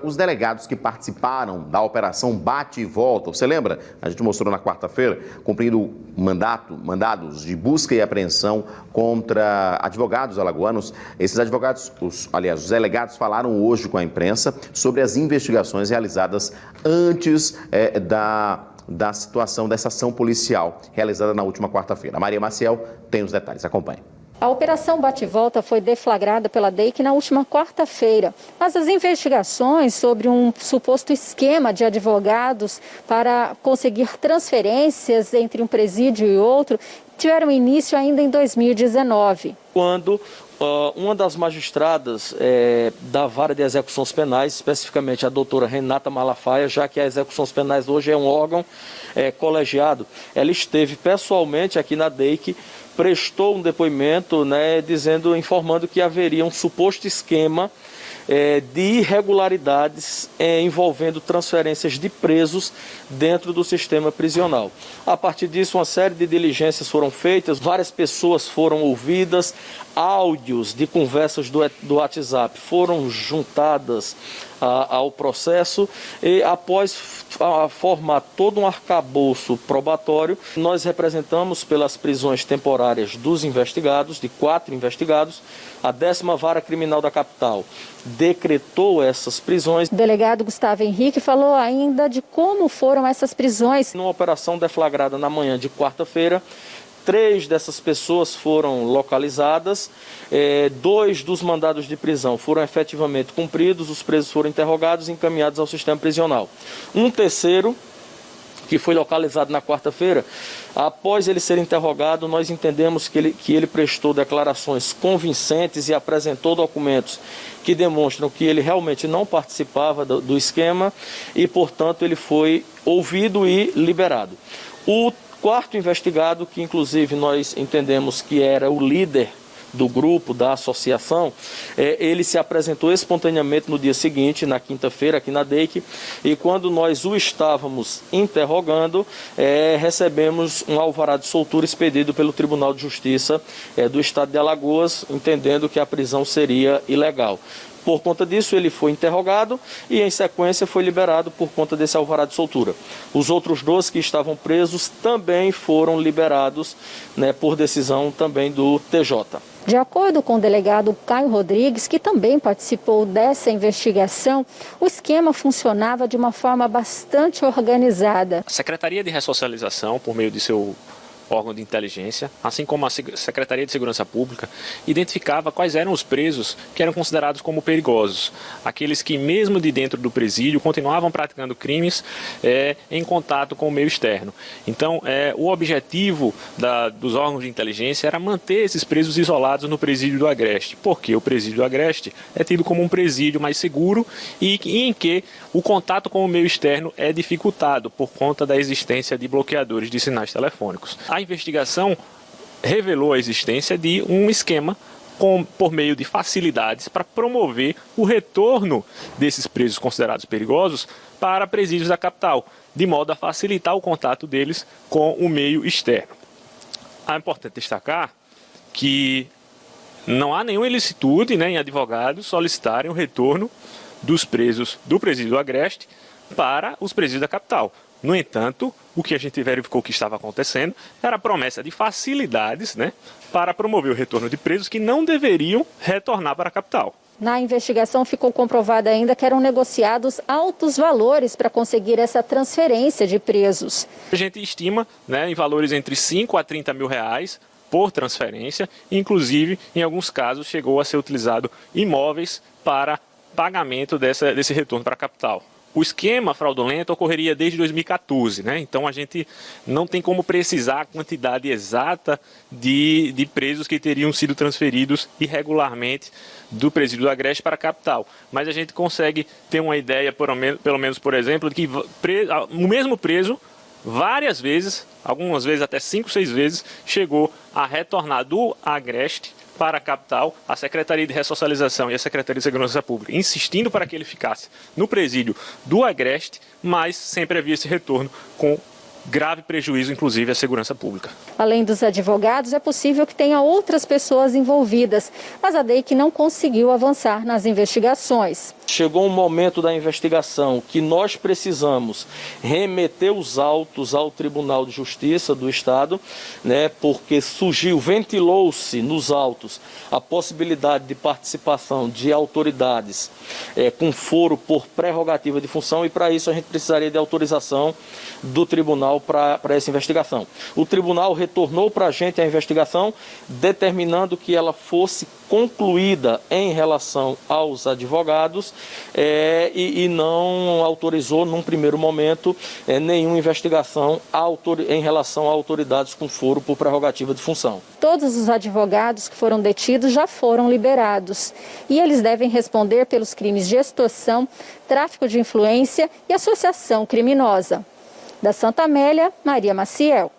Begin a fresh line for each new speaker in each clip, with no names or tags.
Os delegados que participaram da operação Bate e Volta, você lembra? A gente mostrou na quarta-feira, cumprindo mandados de busca e apreensão contra advogados alagoanos. Esses advogados, os delegados falaram hoje com a imprensa sobre as investigações realizadas antes da situação dessa ação policial realizada na última quarta-feira. A Maria Maciel tem os detalhes, acompanhe.
A Operação Bate e Volta foi deflagrada pela DEIC na última quarta-feira, mas as investigações sobre um suposto esquema de advogados para conseguir transferências entre um presídio e outro tiveram início ainda em 2019.
Quando uma das magistradas da Vara de Execuções Penais, especificamente a doutora Renata Malafaia, já que a Execuções Penais hoje é um órgão colegiado, ela esteve pessoalmente aqui na DEIC, prestou um depoimento, informando que haveria um suposto esquema de irregularidades envolvendo transferências de presos dentro do sistema prisional. A partir disso, uma série de diligências foram feitas, várias pessoas foram ouvidas, áudios de conversas do WhatsApp foram juntadas ao processo e após formar todo um arcabouço probatório, nós representamos pelas prisões temporárias dos investigados, de 4 investigados, a 10ª Vara Criminal da capital decretou essas prisões.
O delegado Gustavo Henrique falou ainda de como foram essas prisões.
Numa operação deflagrada na manhã de quarta-feira, 3 dessas pessoas foram localizadas, 2 dos mandados de prisão foram efetivamente cumpridos, os presos foram interrogados e encaminhados ao sistema prisional. Um terceiro, que foi localizado na quarta-feira, após ele ser interrogado, nós entendemos que ele prestou declarações convincentes e apresentou documentos que demonstram que ele realmente não participava do esquema e, portanto, ele foi ouvido e liberado. O 4º investigado, que inclusive nós entendemos que era o líder do grupo, da associação, ele se apresentou espontaneamente no dia seguinte, na quinta-feira, aqui na DEIC, e quando nós o estávamos interrogando, recebemos um alvará de soltura expedido pelo Tribunal de Justiça do Estado de Alagoas, entendendo que a prisão seria ilegal. Por conta disso, ele foi interrogado e, em sequência, foi liberado por conta desse alvará de soltura. Os outros 2 que estavam presos também foram liberados, por decisão também do TJ.
De acordo com o delegado Caio Rodrigues, que também participou dessa investigação, o esquema funcionava de uma forma bastante organizada.
A Secretaria de Ressocialização, por meio de seu órgão de inteligência, assim como a Secretaria de Segurança Pública, identificava quais eram os presos que eram considerados como perigosos. Aqueles que, mesmo de dentro do presídio, continuavam praticando crimes em contato com o meio externo. Então, o objetivo dos órgãos de inteligência era manter esses presos isolados no presídio do Agreste, porque o presídio do Agreste é tido como um presídio mais seguro e em que o contato com o meio externo é dificultado por conta da existência de bloqueadores de sinais telefônicos. A investigação revelou a existência de um esquema por meio de facilidades para promover o retorno desses presos considerados perigosos para presídios da capital, de modo a facilitar o contato deles com o meio externo. É importante destacar que não há nenhuma ilicitude em advogados solicitarem o retorno dos presos do presídio do Agreste para os presídios da capital. No entanto, o que a gente verificou que estava acontecendo era a promessa de facilidades para promover o retorno de presos que não deveriam retornar para a capital.
Na investigação ficou comprovado ainda que eram negociados altos valores para conseguir essa transferência de presos.
A gente estima em valores entre 5 a 30 mil reais por transferência, inclusive em alguns casos chegou a ser utilizado imóveis para pagamento desse retorno para a capital. O esquema fraudulento ocorreria desde 2014, então a gente não tem como precisar a quantidade exata de presos que teriam sido transferidos irregularmente do presídio do Agreste para a capital. Mas a gente consegue ter uma ideia, pelo menos, por exemplo, de que o mesmo preso, várias vezes, algumas vezes até 5, 6 vezes, chegou a retornar do Agreste para a capital, a Secretaria de Ressocialização e a Secretaria de Segurança Pública, insistindo para que ele ficasse no presídio do Agreste, mas sempre havia esse retorno com grave prejuízo, inclusive, à segurança pública.
Além dos advogados, é possível que tenha outras pessoas envolvidas, mas a DEIC não conseguiu avançar nas investigações.
chegou um momento da investigação que nós precisamos remeter os autos ao Tribunal de Justiça do Estado, né, porque ventilou-se nos autos a possibilidade de participação de autoridades com foro por prerrogativa de função, e para isso a gente precisaria de autorização do tribunal para essa investigação. O tribunal retornou para a gente a investigação, determinando que ela fosse concluída em relação aos advogados e não autorizou, num primeiro momento, nenhuma investigação em relação a autoridades com foro por prerrogativa de função.
Todos os advogados que foram detidos já foram liberados e eles devem responder pelos crimes de extorsão, tráfico de influência e associação criminosa. Da Santa Amélia, Maria Maciel.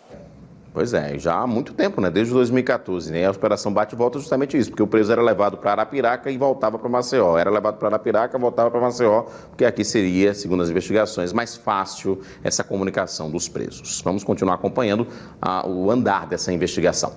Pois é, já há muito tempo, né? Desde 2014, né? A Operação Bate e Volta é justamente isso, porque o preso era levado para Arapiraca e voltava para Maceió. Era levado para Arapiraca, voltava para Maceió, porque aqui seria, segundo as investigações, mais fácil essa comunicação dos presos. Vamos continuar acompanhando o andar dessa investigação.